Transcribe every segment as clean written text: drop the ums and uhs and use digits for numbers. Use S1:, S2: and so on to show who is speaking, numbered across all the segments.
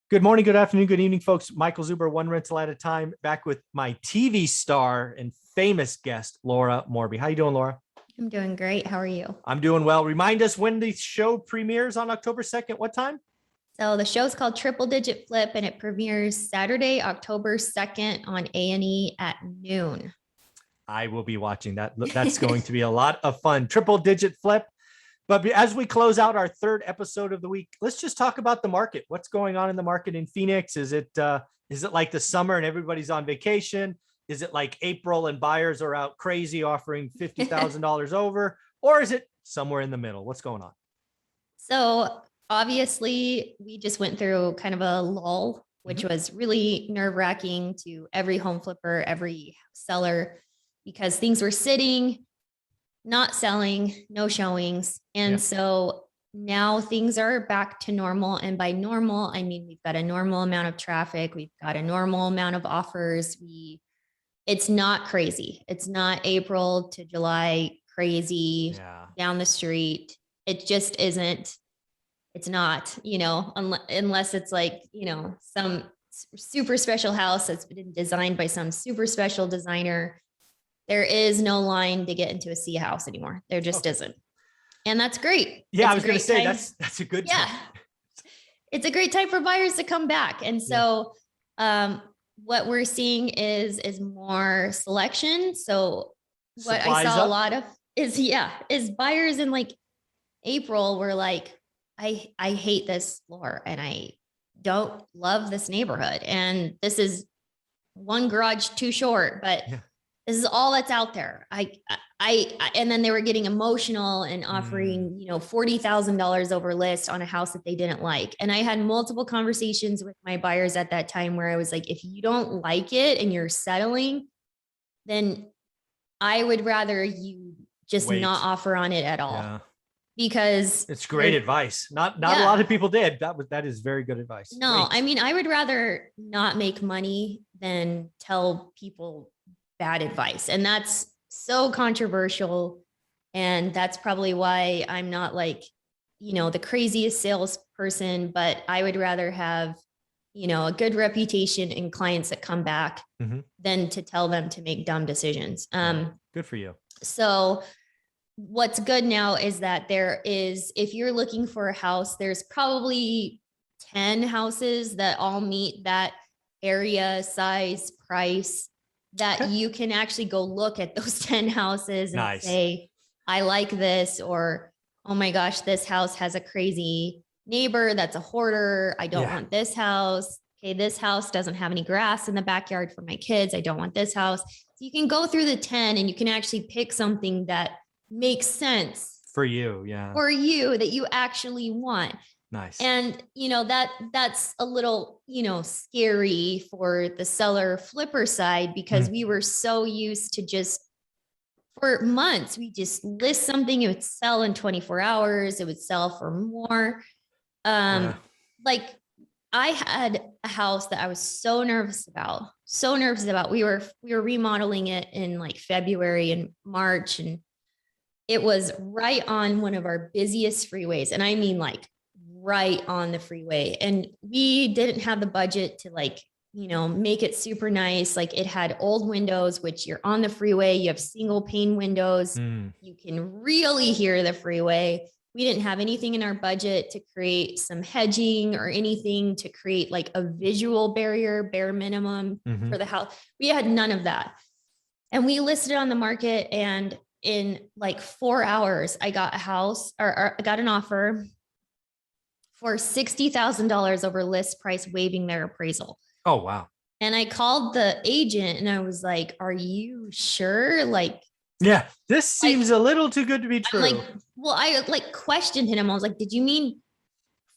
S1: Good morning, good afternoon, good evening, folks. Michael Zuber, one rental at a time, back with my TV star and famous guest, Laura Morby. How you doing, Laura?
S2: I'm doing great. How are you?
S1: I'm doing well. Remind us when the show premieres on October 2nd. What time?
S2: So the show's called Triple Digit Flip, and it premieres Saturday, October 2nd on A&E at noon.
S1: I will be watching that. That's going to be a lot of fun. Triple Digit Flip. But as we close out our third episode of the week, let's just talk about the market. What's going on in the market in Phoenix? Is it like the summer and everybody's on vacation? Is it like April and buyers are out crazy offering $50,000 over? Or is it somewhere in the middle? What's going on?
S2: So obviously, we just went through kind of a lull, which was really nerve-wracking to every home flipper, every seller, because things were sitting, not selling, no showings. And so now things are back to normal. And by normal, I mean, we've got a normal amount of traffic. We've got a normal amount of offers. It's not crazy. It's not April to July crazy down the street. It just isn't. It's not, unless it's like, some super special house that's been designed by some super special designer. There is no line to get into a C house anymore. There just isn't. And that's great.
S1: Yeah, I was going to say that's a good time.
S2: It's a great time for buyers to come back. And so what we're seeing is more selection. So what I saw a lot of is buyers in like April were like, I hate this floor and I don't love this neighborhood. And this is one garage too short, but this is all that's out there. And then they were getting emotional and offering, $40,000 over list on a house that they didn't like. And I had multiple conversations with my buyers at that time where I was like, if you don't like it and you're settling, then I would rather you just not offer on it at all. Yeah. Because
S1: it's great advice. Not a lot of people did. That is very good advice.
S2: No, great. I mean, I would rather not make money than tell people bad advice. And that's so controversial. And that's probably why I'm not like, the craziest salesperson, but I would rather have, a good reputation and clients that come back than to tell them to make dumb decisions.
S1: Good for you.
S2: So what's good now is that if you're looking for a house, there's probably 10 houses that all meet that area, size, price, that you can actually go look at those 10 houses and say, I like this, or, oh my gosh, this house has a crazy neighbor that's a hoarder. I don't want this house. Okay, this house doesn't have any grass in the backyard for my kids. I don't want this house. So you can go through the 10 and you can actually pick something that makes sense
S1: for you.
S2: For you that you actually want.
S1: Nice.
S2: And, that's a little, scary for the seller flipper side, because we were so used to just for months, we just list something. It would sell in 24 hours. It would sell for more. Like I had a house that I was so nervous about. We were remodeling it in like February and March, and it was right on one of our busiest freeways. And I mean, like right on the freeway. And we didn't have the budget to make it super nice. Like it had old windows, which you're on the freeway, you have single pane windows. You can really hear the freeway. We didn't have anything in our budget to create some hedging or anything to create like a visual barrier, bare minimum for the house. We had none of that. And we listed on the market, and in like 4 hours, I got a house or I got an offer for $60,000 over list price, waiving their appraisal.
S1: Oh, wow.
S2: And I called the agent and I was like, are you sure?
S1: This seems a little too good to be true.
S2: I questioned him. I was like, did you mean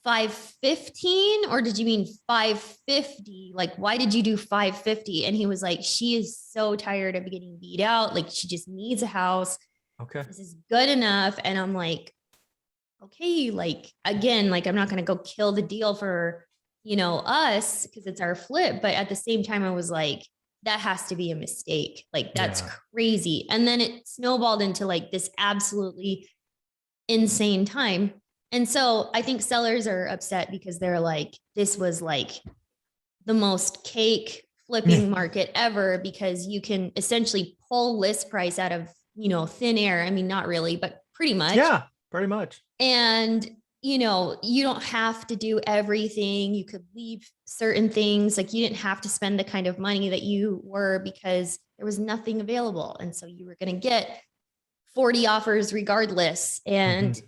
S2: 515 or did you mean 550? Like, why did you do 550? And he was like, she is so tired of getting beat out. Like, she just needs a house.
S1: Okay.
S2: This is good enough. And I'm like, okay, again, I'm not going to go kill the deal for, us, because it's our flip. But at the same time, I was like, that has to be a mistake. That's crazy. And then it snowballed into this absolutely insane time. And so I think sellers are upset because they're like, this was like the most cake flipping market ever, because you can essentially pull list price out of, thin air. I mean, not really, but pretty much.
S1: Yeah, pretty much.
S2: And, you don't have to do everything. You could leave certain things. Like, you didn't have to spend the kind of money that you were, because there was nothing available. And so you were going to get 40 offers regardless. And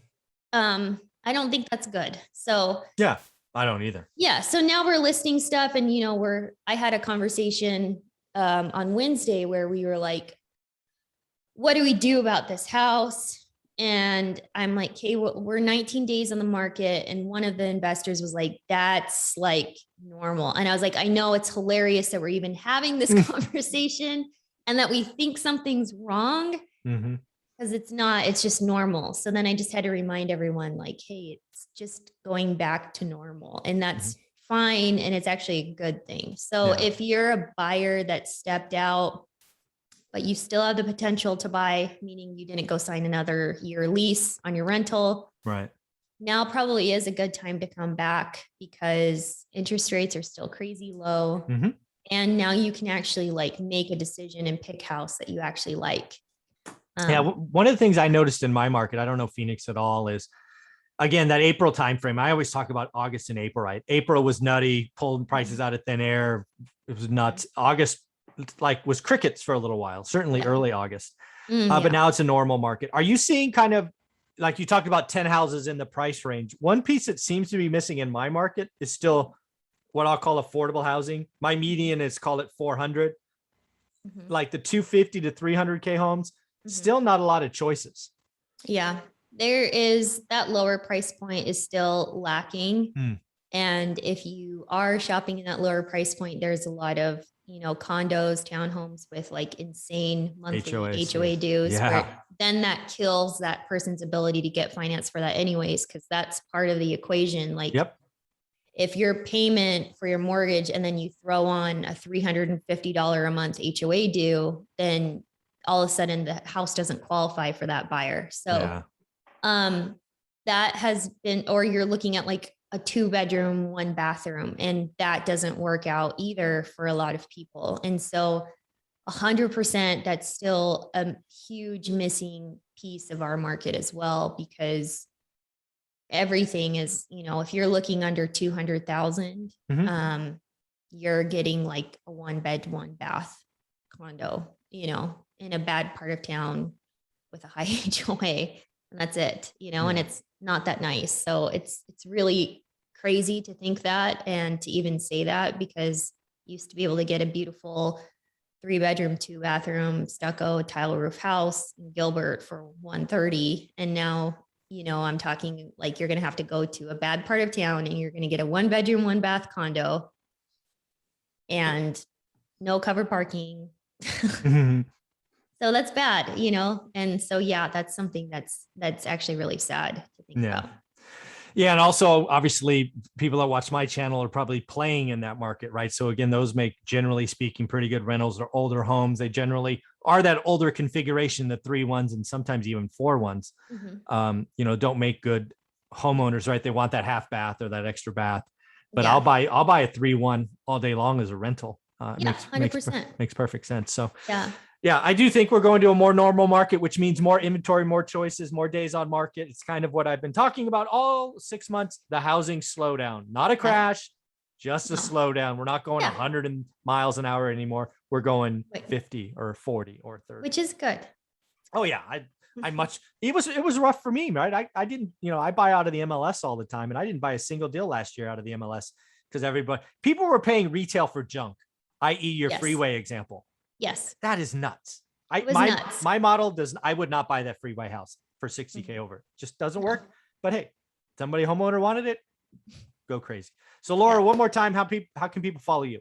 S2: I don't think that's good. So
S1: yeah, I don't either.
S2: Yeah. So now we're listing stuff, and, I had a conversation on Wednesday where we were like, what do we do about this house? And I'm like, okay, we're 19 days on the market. And one of the investors was like, that's like normal. And I was like, I know, it's hilarious that we're even having this conversation and that we think something's wrong, because it's not, it's just normal. So then I just had to remind everyone, like, hey, it's just going back to normal, and that's fine. And it's actually a good thing. So if you're a buyer that stepped out, but you still have the potential to buy, meaning you didn't go sign another year lease on your rental,
S1: right
S2: now probably is a good time to come back, because interest rates are still crazy low. And now you can actually like make a decision and pick house that you actually like.
S1: One of the things I noticed in my market, I don't know Phoenix at all, is again that April timeframe. I always talk about August and April, right? April was nutty, pulled prices out of thin air. It was nuts. August was crickets for a little while, certainly early August. But now it's a normal market. Are you seeing kind of, like you talked about 10 houses in the price range? One piece that seems to be missing in my market is still what I'll call affordable housing. My median is, call it 400. Like the 250 to 300K homes, still not a lot of choices.
S2: Yeah, there is, that lower price point is still lacking. And if you are shopping in that lower price point, there's a lot of, condos, townhomes with like insane monthly HOA dues. Then that kills that person's ability to get finance for that anyways, because that's part of the equation. Like, if your payment for your mortgage and then you throw on a $350 a month HOA due, then all of a sudden the house doesn't qualify for that buyer. So that has been, or you're looking at like a 2-bedroom, 1-bathroom, and that doesn't work out either for a lot of people. And so 100%, that's still a huge missing piece of our market as well, because everything is, if you're looking under 200,000, you're getting like a 1-bed, 1-bath condo, in a bad part of town with a high HOA, and that's it, and it's not that nice. So it's really crazy to think that, and to even say that, because you used to be able to get a beautiful 3-bedroom, 2-bathroom, stucco tile roof house in Gilbert for 130. And now, I'm talking like you're going to have to go to a bad part of town and you're going to get a 1-bedroom, 1-bath condo and no covered parking. So that's bad, And so, that's something that's actually really sad to think about.
S1: Yeah. And also, obviously, people that watch my channel are probably playing in that market, right? So again, those make, generally speaking, pretty good rentals. They're older homes. They generally are that older configuration, the 3-1s and sometimes even 4-1s. Don't make good homeowners, right? They want that half bath or that extra bath. But I'll buy a 3-1 all day long as a rental. 100%. Makes perfect sense. So yeah, I do think we're going to a more normal market, which means more inventory, more choices, more days on market. It's kind of what I've been talking about all 6 months, the housing slowdown, not a crash, just a slowdown. We're not going 100 miles an hour anymore. We're going 50 or 40 or 30.
S2: Which is good.
S1: Oh yeah. It was rough for me, right? I didn't, I buy out of the MLS all the time, and I didn't buy a single deal last year out of the MLS because people were paying retail for junk, i.e. your freeway example.
S2: Yes.
S1: That is nuts.
S2: Nuts.
S1: My model I would not buy that freeway house for 60K over. Just doesn't work. But hey, somebody homeowner wanted it, go crazy. So Laura, one more time, how can people follow you?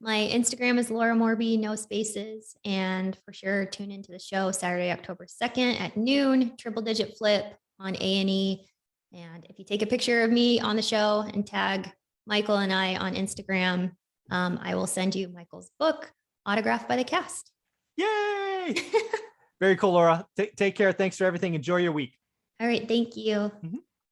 S2: My Instagram is Laura Morby, no spaces. And for sure, tune into the show Saturday, October 2nd at noon, triple digit flip on A&E. And if you take a picture of me on the show and tag Michael and I on Instagram, I will send you Michael's book, autographed by the cast.
S1: Yay! Very cool, Laura. Take care. Thanks for everything. Enjoy your week.
S2: All right. Thank you.